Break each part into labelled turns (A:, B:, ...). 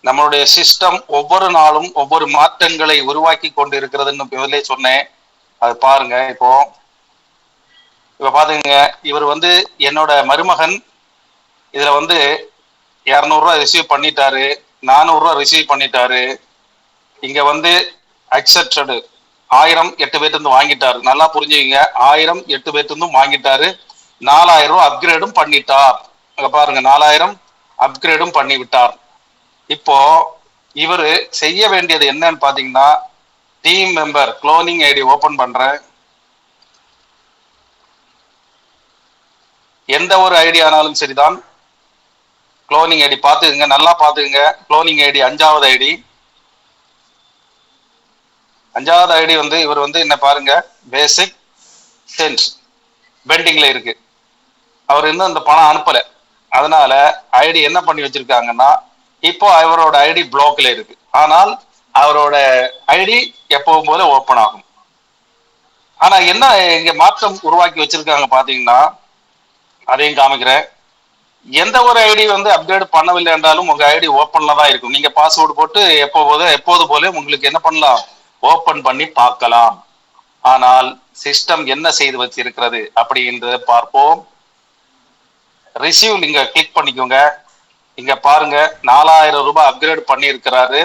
A: நம்மளுடைய சிஸ்டம் ஒவ்வொரு நாளும் ஒவ்வொரு மாற்றங்களை உருவாக்கி கொண்டு இருக்கிறதுன்னு முதலே சொன்னேன். அது பாருங்க. இப்ப பாத்துங்க, இவர் வந்து என்னோட மருமகன் இதுல வந்து 200 ரிசீவ் பண்ணிட்டாரு, 400 ரிசீவ் பண்ணிட்டாரு. இங்க வந்து அக்செப்டடு 1000 8 பேர்ட்டு இருந்து வாங்கிட்டாரு. நல்லா புரிஞ்சுங்க, 1000 8 பேர்ட்டு இருந்தும் வாங்கிட்டாரு. 4000 அப்கிரேடும் பண்ணிட்டார். அங்க பாருங்க, 4000 அப்கிரேடும் பண்ணி விட்டார். இப்போ இவரு செய்ய வேண்டியது என்னன்னு பாத்தீங்கன்னா, team member cloning ID open பண்றேன். எந்த ஒரு ஐடி ஆனாலும் சரிதான், குளோனிங் ஐடி பாத்துக்குங்க, நல்லா பாத்துக்குங்க. குளோனிங் ஐடி 5வது ஐடி. 5வது ஐடி வந்து இவர் வந்து என்ன பாருங்க, பேசிக் சென்ஸ் பெண்டிங்ல இருக்கு. அவர் இன்னும் இந்த பணம் அனுப்பல. அதனால ஐடி என்ன பண்ணி வச்சிருக்காங்கன்னா, இப்போ அவரோட ஐடி பிளாக்ல இருக்கு. ஆனால் அவரோட ஐடி எப்பவும் போல ஓப்பன் ஆகும். ஆனா என்ன இங்க மாற்றம் உருவாக்கி வச்சிருக்காங்க பாத்தீங்கன்னா, அதையும் காமிக்கிறேன். எந்த ஒரு ஐடி வந்து அப்டேட் பண்ணவில்லை என்றாலும் உங்க ஐடி ஓப்பன்ல தான் இருக்கும். நீங்க பாஸ்வேர்டு போட்டு எப்போது போல உங்களுக்கு என்ன பண்ணலாம், ஓப்பன் பண்ணி பார்க்கலாம். ஆனால் சிஸ்டம் என்ன செய்து வச்சிருக்கிறது அப்படின்றத பார்ப்போம். ரிசீவ் நீங்க கிளிக் பண்ணிக்கோங்க. இங்க பாருங்க, 4000 ரூபாய் அப்கிரேட் பண்ணி இருக்கிறாரு.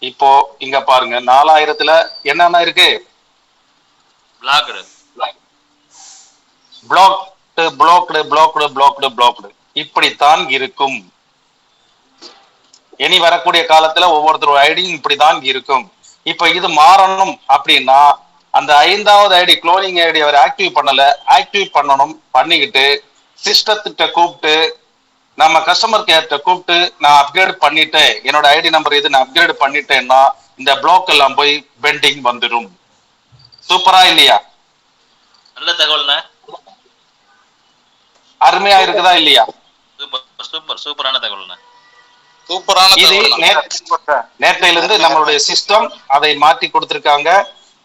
A: இப்போ இங்க பாருங்க, 4000த்துல என்னென்ன இருக்கு, பிளாக்டு இப்படித்தான் இருக்கும். இனி வரக்கூடிய காலத்துல ஒவ்வொருத்தர் ஐடியும் இப்படிதான் இருக்கும். இப்ப இது மாறணும் அப்படின்னா, அந்த 5வது ஐடி குளோனிங் ஐடி அவர் ஆக்டிவ் பண்ணல, ஆக்டிவ் பண்ணணும். பண்ணிக்கிட்டு சிஸ்டத்திட்ட கூப்பிட்டு, நம்ம கஸ்டமர் கேர்ட்ட கூப்பிட்டு, நான் அப்கிரேட் பண்ணிட்டேன், என்னோட ஐடி நம்பர் இது, நான் அப்கிரேட் பண்ணிட்டேன்னா இந்த பிளாக் எல்லாம் போய் பெண்டிங் வந்துடும். சூப்பரா இல்லையா?
B: நல்ல தகவல்னா,
A: அருமையா இருக்குதா இல்லையா?
B: சூப்பரான தகவல்னா.
A: இது நேற்றையில இருந்து நம்மளுடைய சிஸ்டம் அதை மாற்றி கொடுத்திருக்காங்க.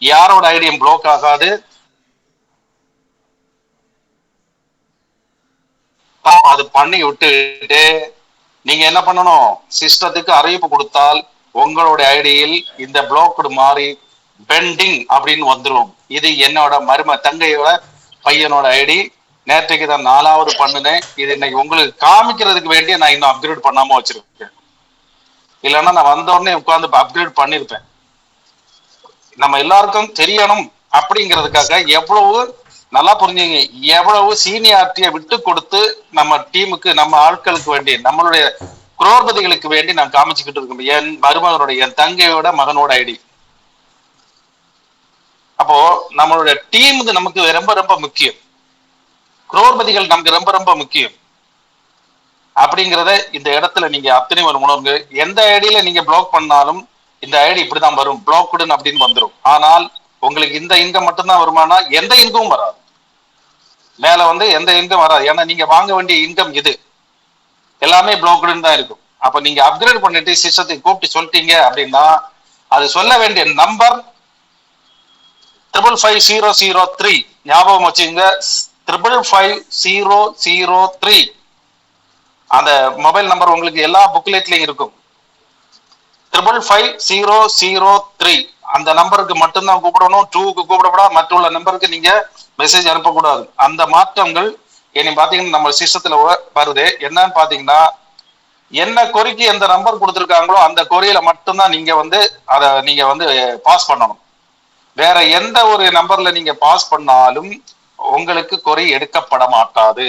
A: யாரோட ஐடியும் பிளாக் ஆகாது. அது பண்ணி விட்டுட்டு நீங்க என்ன பண்ணணும், சிஸ்டத்துக்கு அறிவிப்பு கொடுத்தால் உங்களோட ஐடியில் இந்த பிளாக்டு மாறி பெண்டிங் அப்படின்னு வந்துடும். இது என்னோட தங்கையோட பையனோட ஐடி. நேற்றைக்கு தான் 4வது பண்ணுனேன். இது இன்னைக்கு உங்களுக்கு காமிக்கிறதுக்கு வேண்டிய நான் இன்னும் அப்கிரேட் பண்ணாம வச்சிருக்கேன். இல்லைன்னா நான் வந்த உடனே உட்கார்ந்து அப்கிரேட் பண்ணிருப்பேன். நம்ம எல்லாருக்கும் தெரியணும் அப்படிங்கிறதுக்காக எவ்வளவு நல்லா புரிஞ்சுங்க, எவ்வளவு சீனியாரிட்டியை விட்டு கொடுத்து நம்ம டீமுக்கு, நம்ம ஆட்களுக்கு வேண்டி, நம்மளுடைய குரோர்பதிகளுக்கு வேண்டி நான் காமிச்சுக்கிட்டு இருக்கோம். என் மருமகனுடைய, என் தங்கையோட மகனோட ஐடி. அப்போ நம்மளுடைய டீம் நமக்கு ரொம்ப ரொம்ப முக்கியம். குரோர்பதிகள் நமக்கு ரொம்ப ரொம்ப முக்கியம். அப்படிங்கிறத இந்த இடத்துல நீங்க அத்தனை ஒரு உணர்வு. எந்த ஐடியில நீங்க பிளாக் பண்ணாலும் இந்த ஐடி இப்படிதான் வரும், பிளாக்டு அப்படின்னு வந்துடும். ஆனால் உங்களுக்கு இந்த இன்கம் மட்டும்தான் வருமானா, எந்த இன்கமும் வராது. மேல வந்து எந்த இன்கம் வராது. ஏன்னா நீங்க வாங்க வேண்டிய இன்கம் இது எல்லாமே பிளாக்டுன்னு தான் இருக்கும். அப்ப நீங்க அப்கிரேட் பண்ணிட்டு சிஸ்டத்தை கூப்பிட்டு சொல்லிட்டீங்க அப்படின்னா, அது சொல்ல வேண்டிய நம்பர் 555,003. ஞாபகம் வச்சுங்க, 555,003. அந்த மொபைல் நம்பர் உங்களுக்கு எல்லா புக்லெட்லயும் இருக்கும். 555,003 அந்த நம்பருக்கு மட்டும்தான் கூப்பிடணும். 2க்கு கூப்பிடப்படாது. மற்றுள்ள நம்பருக்கு நீங்க மெசேஜ் அனுப்பக்கூடாது. அந்த மாற்றங்கள் இனி பாத்தீங்கன்னா நம்ம சிஸ்டத்துல வருது. என்னன்னு பாத்தீங்கன்னா, என்ன கொரிக்கு எந்த நம்பர் கொடுத்துருக்காங்களோ அந்த கொரியில மட்டும்தான் நீங்க வந்து அதை நீங்க வந்து பாஸ் பண்ணணும். வேற எந்த ஒரு நம்பர்ல நீங்க பாஸ் பண்ணாலும் உங்களுக்கு கொரி எடுக்கப்பட மாட்டாது.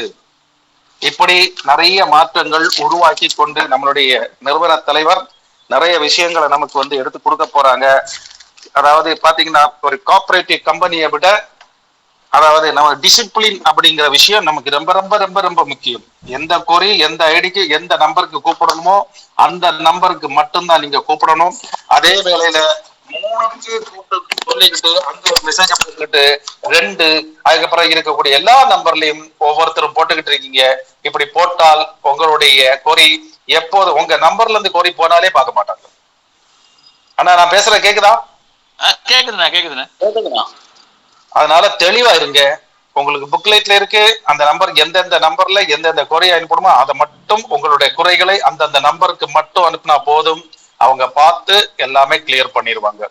A: இப்படி நிறைய மாற்றங்கள் உருவாக்கி கொண்டு நம்மளுடைய நிறுவன தலைவர் நிறைய விஷயங்களை நமக்கு வந்து எடுத்து கொடுக்க போறாங்க. அதாவது பாத்தீங்கன்னா, ஒரு கோஆபரேட்டிவ் கம்பெனியை விட, அதாவது நம்ம டிசிப்ளின் அப்படிங்கிற விஷயம் நமக்கு ரொம்ப ரொம்ப ரொம்ப ரொம்ப முக்கியம். எந்த கொரி, எந்த ஐடிக்கு எந்த நம்பருக்கு கூப்பிடணுமோ அந்த நம்பருக்கு மட்டும்தான் நீங்க கூப்பிடணும். அதே வேளையில 3க்கு கூப்பிட்டு சொல்லிக்கிட்டு அங்க ஒரு மெசேஜ் போட்டுக்கிட்டு 2 அதுக்கப்புறம் இருக்கக்கூடிய எல்லா நம்பர்லயும் ஒவ்வொருத்தரும் போட்டுக்கிட்டு இருக்கீங்க. இப்படி போட்டால் உங்களுடைய கொரி எப்போது உங்க நம்பர்ல இருந்து கொரி போனாலே பார்க்க மாட்டாங்க. ஆனா நான் பேசுற கேக்குதா?
B: கேக்குதுண்ணா.
A: அதனால தெளிவா இருங்க. உங்களுக்கு புக்லெட்ல இருக்கு. அந்த நம்பருக்கு எந்தெந்த நம்பர்ல எந்தெந்த குறையை அனுப்பணுமோ அதை மட்டும் உங்களுடைய குறைகளை அந்தந்த நம்பருக்கு மட்டும் அனுப்புனா போதும். அவங்க பார்த்து எல்லாமே கிளியர் பண்ணிடுவாங்க.